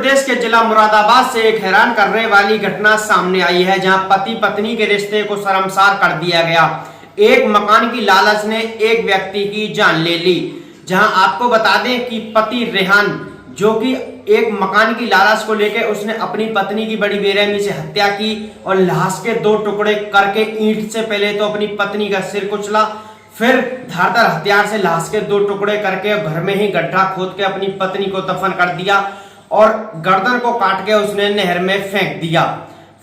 प्रदेश के जिला मुरादाबाद से एक हैरान करने वाली घटना सामने आई है, जहां पति पत्नी के रिश्ते को शर्मसार कर दिया गया। एक मकान की लालच ने एक व्यक्ति की जान ले ली। जहां आपको बता दें कि पति रेहान, जो कि एक मकान की लालच को लेकर उसने अपनी पत्नी की बड़ी बेरहमी से हत्या की और लाश के 2 टुकड़े करके ईंट से पहले तो अपनी पत्नी का सिर कुचला, फिर धारदार हथियार से लाश के 2 टुकड़े करके घर में ही गड्ढा खोद के अपनी पत्नी को दफन कर दिया और गर्दन को काट के उसने नहर में फेंक दिया।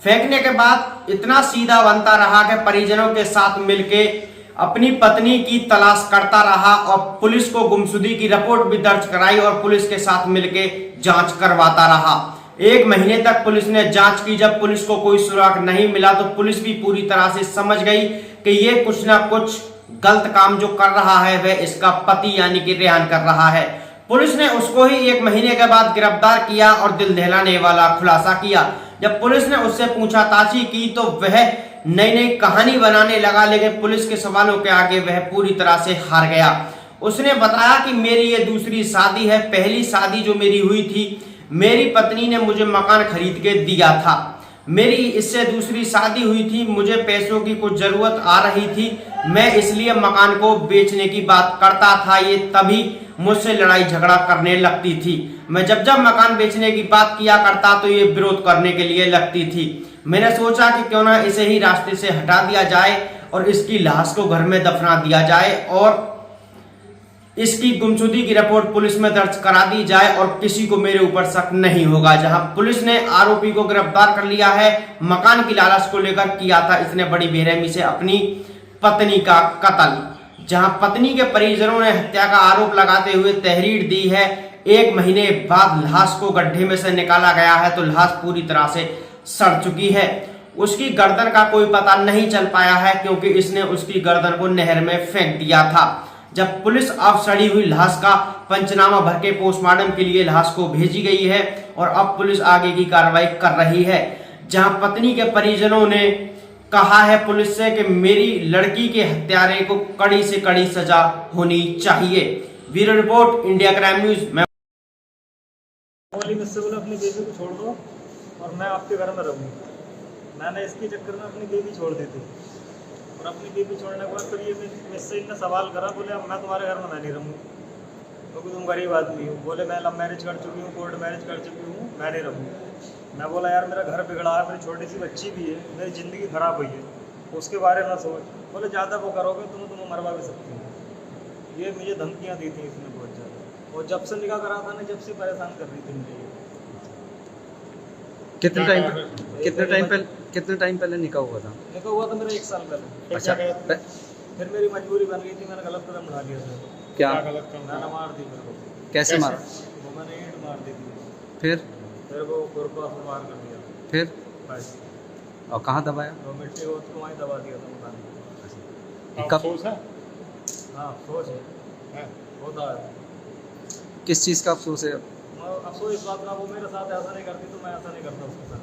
फेंकने के बाद इतना सीधा बनता रहा कि परिजनों के साथ मिलके अपनी पत्नी की तलाश करता रहा और पुलिस को गुमशुदगी की रिपोर्ट भी दर्ज कराई और पुलिस के साथ मिलके जांच करवाता रहा। 1 महीने तक पुलिस ने जांच की। जब पुलिस को कोई सुराग नहीं मिला तो पुलिस भी पूरी तरह से समझ गई कि ये कुछ ना कुछ गलत काम जो कर रहा है वह इसका पति यानी कि रेहान कर रहा है। पुलिस ने उसको ही 1 महीने के बाद गिरफ्तार किया और दिल दहलाने वाला खुलासा किया। जब पुलिस ने उससे पूछताछ की तो वह नई नई कहानी बनाने लगा, लेकिन पुलिस के सवालों के आगे वह पूरी तरह से हार गया। उसने बताया कि मेरी ये दूसरी शादी है, पहली शादी जो मेरी हुई थी मेरी पत्नी ने मुझे मकान खरीद के दिया था। मेरी इससे दूसरी शादी हुई थी, मुझे पैसों की कुछ जरूरत आ रही थी, मैं इसलिए मकान को बेचने की बात करता था। ये तभी मुझसे लड़ाई झगड़ा करने लगती थी। मैं जब जब मकान बेचने की बात किया करता तो ये विरोध करने के लिए लगती थी। मैंने सोचा कि क्यों ना इसे ही रास्ते से हटा दिया जाए और इसकी लाश को घर में दफना दिया जाए और इसकी गुमशुदगी की रिपोर्ट पुलिस में दर्ज करा दी जाए और किसी को मेरे ऊपर शक नहीं होगा। जहां पुलिस ने आरोपी को गिरफ्तार कर लिया है। मकान की लालच को लेकर किया था इसने बड़ी बेरहमी से अपनी पत्नी का कत्ल। जहां पत्नी के परिजनों ने हत्या का आरोप लगाते हुए तहरीर दी है। 1 महीने बाद लाश को गड्ढे में से निकाला गया है तो लाश पूरी तरह से सड़ चुकी है। उसकी गर्दन का कोई पता नहीं चल पाया है क्योंकि इसने उसकी गर्दन को नहर में फेंक दिया था। जब पुलिस अब सड़ी हुई लाश का पंचनामा भर के पोस्टमार्टम के लिए लाश को भेजी गई है और अब पुलिस आगे की कार्रवाई कर रही है। जहां पत्नी के परिजनों ने कहा है पुलिस से कि मेरी लड़की के हत्यारे को कड़ी से कड़ी सजा होनी चाहिए। Bureau report, India crime news. मुझसे बोला अपनी बेबी को छोड़ दो और मैं आपके घर में रहूँ। मैंने इसके चक्कर में अपनी बेबी छोड़ दी थी और अपनी बेबी छोड़ने के बाद फिर ये मुझसे इतना सवाल करा, बोले अब मैं तुम्हारे घर में मैं नहीं रहूँगी क्योंकि तुम गरीब आदमी हो। बोले मैं लव मैरिज कर चुकी हूँ, कोर्ट मैरिज कर चुकी हूँ, मैं नहीं रहूँगी। मैं बोला यार मेरा घर बिगड़ा है, मेरी छोटी सी बच्ची भी है, मेरी ज़िंदगी ख़राब हुई है, उसके बारे में सोच। बोले ज़्यादा वो करोगे तुम्हें मरवा भी सकती हो। ये मुझे धमकियाँ दी थी इसने बहुत ज़्यादा, और जब से निकाह करा था ना जब से परेशान कर रही थी मुझे। कितने टाइम पहले निकाह हुआ था? निकाह हुआ था मेरा 1 साल पहले। अच्छा, फिर मेरी मजबूरी बन गई थी, मैंने गलत कदम उठा लिया था। क्या गलत कदम? मैंने मार दी मेरे को। कैसे मारा? वो मैंने ईंट मार दी थी। फिर वो गुरपास में मार कर दिया। फिर बस। और कहाँ दबाया? वो मिट्टी को उसको वहीं दबा दिया था मकान में। कब? अफसोस है? हाँ अफसोस है, होता है। किस चीज़ का अफसोस है? अफसोस इस बात का, वो मेरे साथ ऐसा नहीं करती तो मैं ऐसा नहीं करता उसके साथ।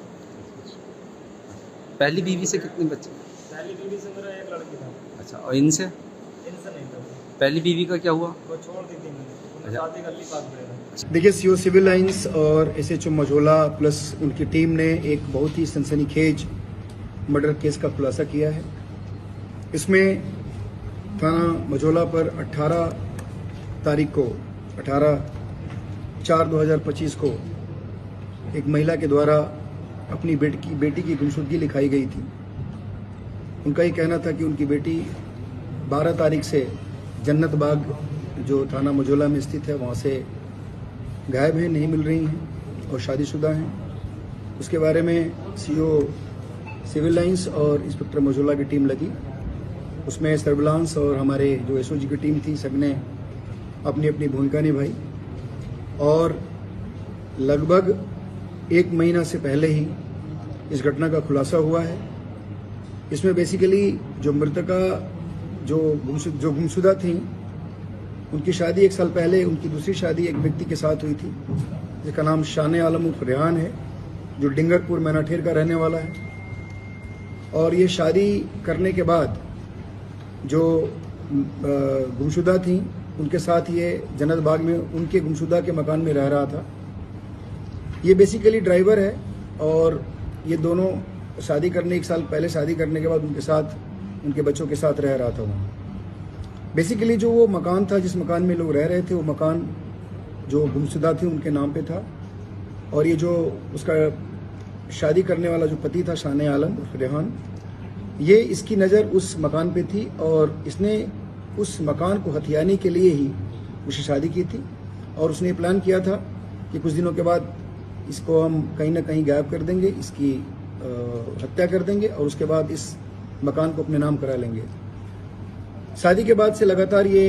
पहली बीवी से कितने बच्चे? पहली बीवी से मेरा 1 लड़की था। अच्छा, और इनसे? इनसे नहीं था। पहली बीवी का क्या हुआ? वो छोड़ दी थी मैंने, उन्हें अच्छा। शादी कर ली पास में। देखिए, सीओ सिविल लाइंस और एसएचओ मझोला प्लस उनकी टीम ने एक बहुत ही सनसनीखेज मर्डर केस का खुलासा किया है। इसमें थाना मझोला पर 18 तारीख को 18/4/2025 को एक महिला के द्वारा अपनी बेटी की गुमशुदगी लिखाई गई थी। उनका ये कहना था कि उनकी बेटी 12 तारीख से जन्नत बाग जो थाना मझोला में स्थित है वहाँ से गायब हैं, नहीं मिल रही हैं और शादीशुदा हैं। उसके बारे में सीओ सिविल लाइंस और इंस्पेक्टर मझोला की टीम लगी। उसमें सर्विलांस और हमारे जो एसओजी की टीम थी सबने अपनी अपनी भूमिका निभाई और लगभग 1 महीना से पहले ही इस घटना का खुलासा हुआ है। इसमें बेसिकली जो मृतका जो गुमशुदा थी उनकी शादी 1 साल पहले, उनकी दूसरी शादी एक व्यक्ति के साथ हुई थी जिसका नाम शान आलम उर्फ रेहान है, जो डिंगरपुर मैनाठेर का रहने वाला है। और ये शादी करने के बाद जो गुमशुदा थी उनके साथ ये जन्नत बाग में उनके गुमशुदा के मकान में रह रहा था। ये बेसिकली ड्राइवर है और ये दोनों शादी करने 1 साल पहले शादी करने के बाद उनके साथ उनके बच्चों के साथ रह रहा था वहाँ। बेसिकली जो वो मकान था जिस मकान में लोग रह रहे थे वो मकान जो गुमशुदा थी उनके नाम पे था और ये जो उसका शादी करने वाला जो पति था शान आलम रेहान, ये इसकी नज़र उस मकान पे थी और इसने उस मकान को हथियाने के लिए ही उससे शादी की थी और उसने प्लान किया था कि कुछ दिनों के बाद इसको हम कहीं ना कहीं गायब कर देंगे, इसकी हत्या कर देंगे और उसके बाद इस मकान को अपने नाम करा लेंगे। शादी के बाद से लगातार ये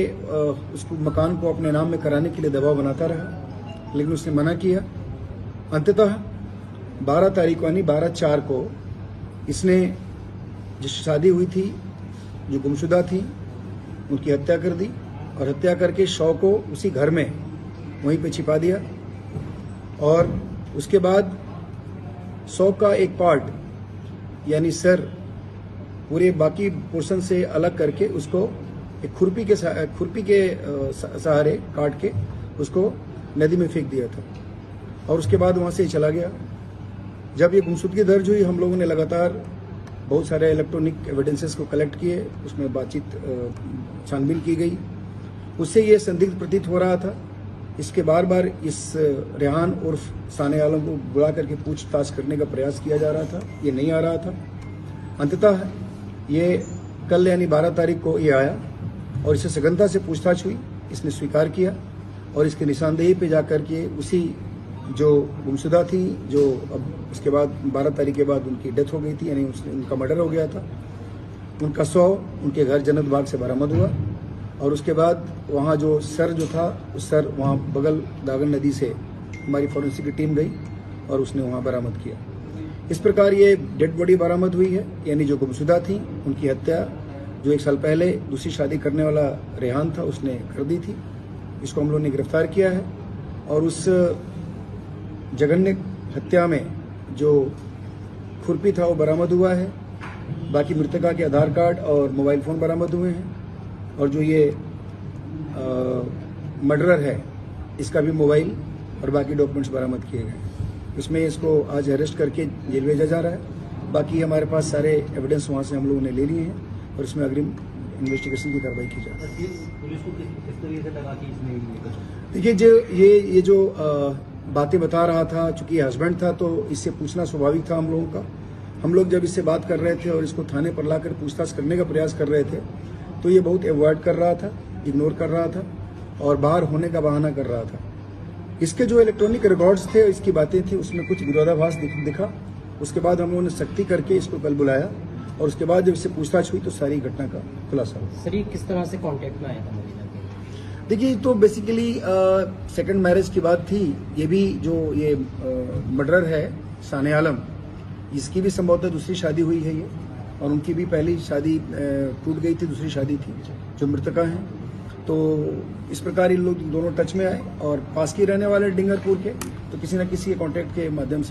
उसको मकान को अपने नाम में कराने के लिए दबाव बनाता रहा, लेकिन उसने मना किया। अंततः 12 तारीख यानी 12/4 को इसने जिस शादी हुई थी जो गुमशुदा थी उनकी हत्या कर दी और हत्या करके शव को उसी घर में वहीं पे छिपा दिया और उसके बाद शव का एक पार्ट यानी सर पूरे बाकी पोर्शन से अलग करके उसको एक खुरपी के सहारे काट के उसको नदी में फेंक दिया था और उसके बाद वहाँ से चला गया। जब ये गुमशुदगी दर्ज हुई हम लोगों ने लगातार बहुत सारे इलेक्ट्रॉनिक एविडेंसेस को कलेक्ट किए, उसमें बातचीत छानबीन की गई। उससे ये संदिग्ध प्रतीत हो रहा था। इसके बार बार इस रेहान उर्फ शान आलम को बुला करके पूछताछ करने का प्रयास किया जा रहा था, ये नहीं आ रहा था। अंततः ये कल यानी 12 तारीख को ये आया और इससे सघनता से पूछताछ हुई। इसने स्वीकार किया और इसके निशानदेही पे जाकर के उसी जो गुमशुदा थी जो अब उसके बाद 12 तारीख के बाद उनकी डेथ हो गई थी यानी उनका मर्डर हो गया था, उनका शव उनके घर जन्नत बाग से बरामद हुआ और उसके बाद वहाँ जो सर जो था उस सर वहाँ बगल दागन नदी से हमारी फॉरेंसिक की टीम गई और उसने वहाँ बरामद किया। इस प्रकार ये डेड बॉडी बरामद हुई है यानी जो गुमशुदा थी उनकी हत्या जो 1 साल पहले दूसरी शादी करने वाला रेहान था उसने कर दी थी। इसको हम लोगों ने गिरफ्तार किया है और उस जघन्य हत्या में जो खुरपी था वो बरामद हुआ है। बाकी मृतका के आधार कार्ड और मोबाइल फ़ोन बरामद हुए हैं और जो ये मर्डरर है इसका भी मोबाइल और बाकी डॉक्यूमेंट्स बरामद किए गए। इसमें इसको आज अरेस्ट करके जेल भेजा जा रहा है। बाकी हमारे पास सारे एविडेंस वहाँ से हम लोगों ने ले लिए हैं और इसमें अग्रिम इन्वेस्टिगेशन की कार्रवाई की जा रही है। पुलिस को किस तरीके से लगा कि इसमें देखिए जो ये जो बातें बता रहा था, चूंकि हस्बैंड था तो इससे पूछना स्वाभाविक था हम लोगों का। हम लोग जब इससे बात कर रहे थे और इसको थाने पर लाकर पूछताछ करने का प्रयास कर रहे थे तो ये बहुत अवॉइड कर रहा था, इग्नोर कर रहा था और बाहर होने का बहाना कर रहा था। इसके जो इलेक्ट्रॉनिक रिकॉर्ड्स थे, इसकी बातें थी, उसमें कुछ विरोधाभास दिखा। उसके बाद हम लोगों ने सख्ती करके इसको कल बुलाया और उसके बाद जब इससे पूछताछ हुई तो सारी घटना का खुलासा हुआ। सर ये किस तरह से कांटेक्ट में आया था मरीना के? देखिए तो बेसिकली सेकंड मैरिज की बात थी। ये भी जो ये मर्डरर है शान आलम, इसकी भी संभवतः दूसरी शादी हुई है ये और उनकी भी पहली शादी टूट गई थी, दूसरी शादी थी जो मृतका हैं। तो इस प्रकार इन लोग दोनों टच में आए और पास के रहने वाले डिंगरपुर के, तो किसी न किसी के कॉन्टेक्ट के माध्यम से